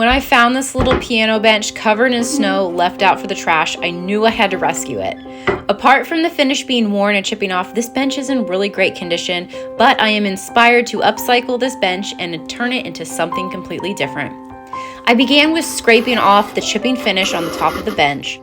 When I found this little piano bench covered in snow left out for the trash, I knew I had to rescue it. Apart from the finish being worn and chipping off, this bench is in really great condition, but I am inspired to upcycle this bench and turn it into something completely different. I began with scraping off the chipping finish on the top of the bench.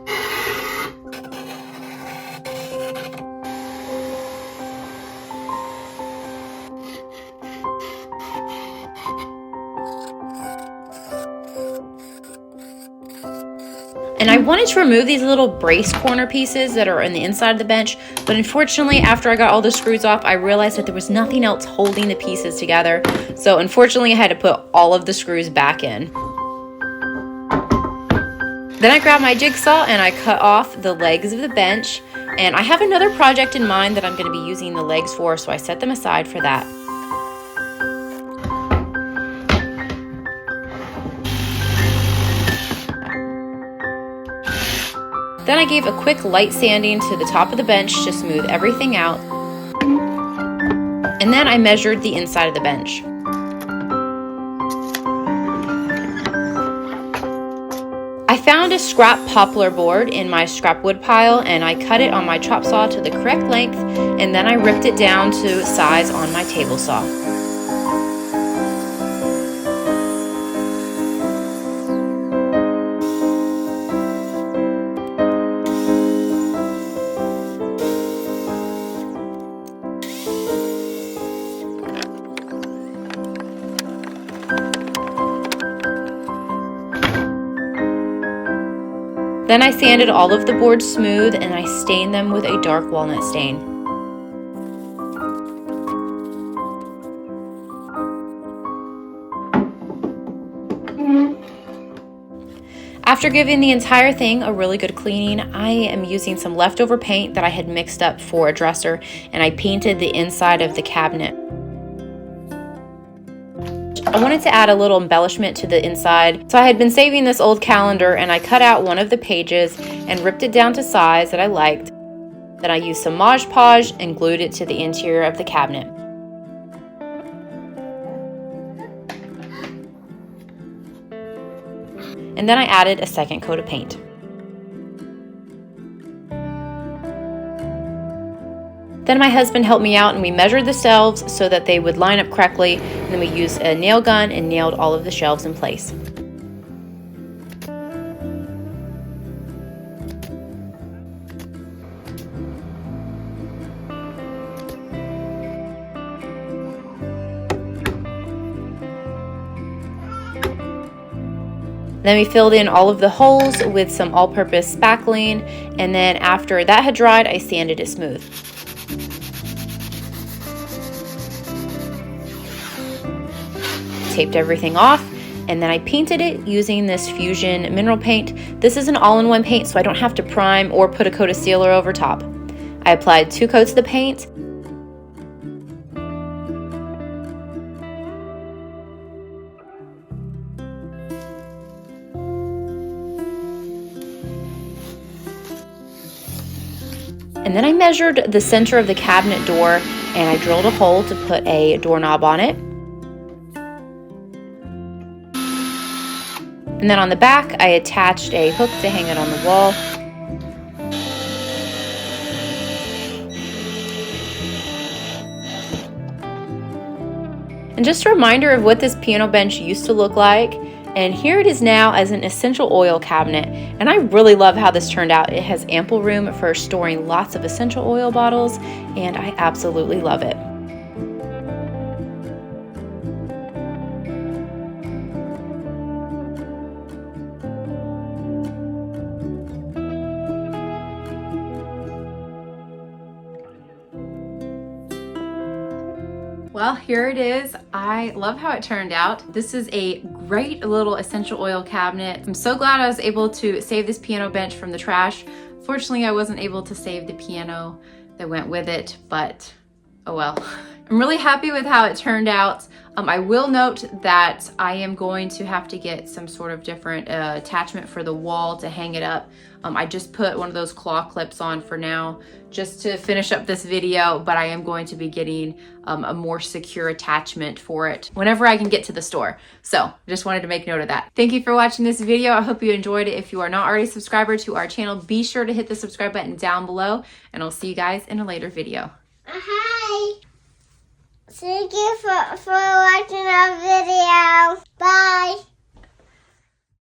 And I wanted to remove these little brace corner pieces that are on the inside of the bench, but unfortunately, after I got all the screws off, I realized that there was nothing else holding the pieces together. So unfortunately, I had to put all of the screws back in. Then I grabbed my jigsaw and I cut off the legs of the bench. And I have another project in mind that I'm going to be using the legs for, so I set them aside for that. Then I gave a quick light sanding to the top of the bench to smooth everything out. And then I measured the inside of the bench. I found a scrap poplar board in my scrap wood pile and I cut it on my chop saw to the correct length, and then I ripped it down to size on my table saw. Then I sanded all of the boards smooth and I stained them with a dark walnut stain. After giving the entire thing a really good cleaning, I am using some leftover paint that I had mixed up for a dresser, and I painted the inside of the cabinet. I wanted to add a little embellishment to the inside, so I had been saving this old calendar and I cut out one of the pages and ripped it down to size that I liked. Then I used some Mod Podge and glued it to the interior of the cabinet. And then I added a second coat of paint. Then my husband helped me out and we measured the shelves so that they would line up correctly, and then we used a nail gun and nailed all of the shelves in place. Then we filled in all of the holes with some all-purpose spackling, and then after that had dried, I sanded it smooth. Taped everything off, and then I painted it using this Fusion mineral paint. This is an all-in-one paint, so I don't have to prime or put a coat of sealer over top. I applied 2 coats of the paint. And then I measured the center of the cabinet door and I drilled a hole to put a doorknob on it. And then on the back, I attached a hook to hang it on the wall. And just a reminder of what this piano bench used to look like. And here it is now as an essential oil cabinet. And I really love how this turned out. It has ample room for storing lots of essential oil bottles, and I absolutely love it. Well, here it is. I love how it turned out. This is a great little essential oil cabinet. I'm so glad I was able to save this piano bench from the trash. Fortunately, I wasn't able to save the piano that went with it, but oh well. I'm really happy with how it turned out. I will note that I am going to have to get some sort of different attachment for the wall to hang it up. I just put one of those claw clips on for now just to finish up this video, but I am going to be getting a more secure attachment for it whenever I can get to the store. So just wanted to make note of that. Thank you for watching this video. I hope you enjoyed it. If you are not already a subscriber to our channel, be sure to hit the subscribe button down below, and I'll see you guys in a later video. Hi. Thank you for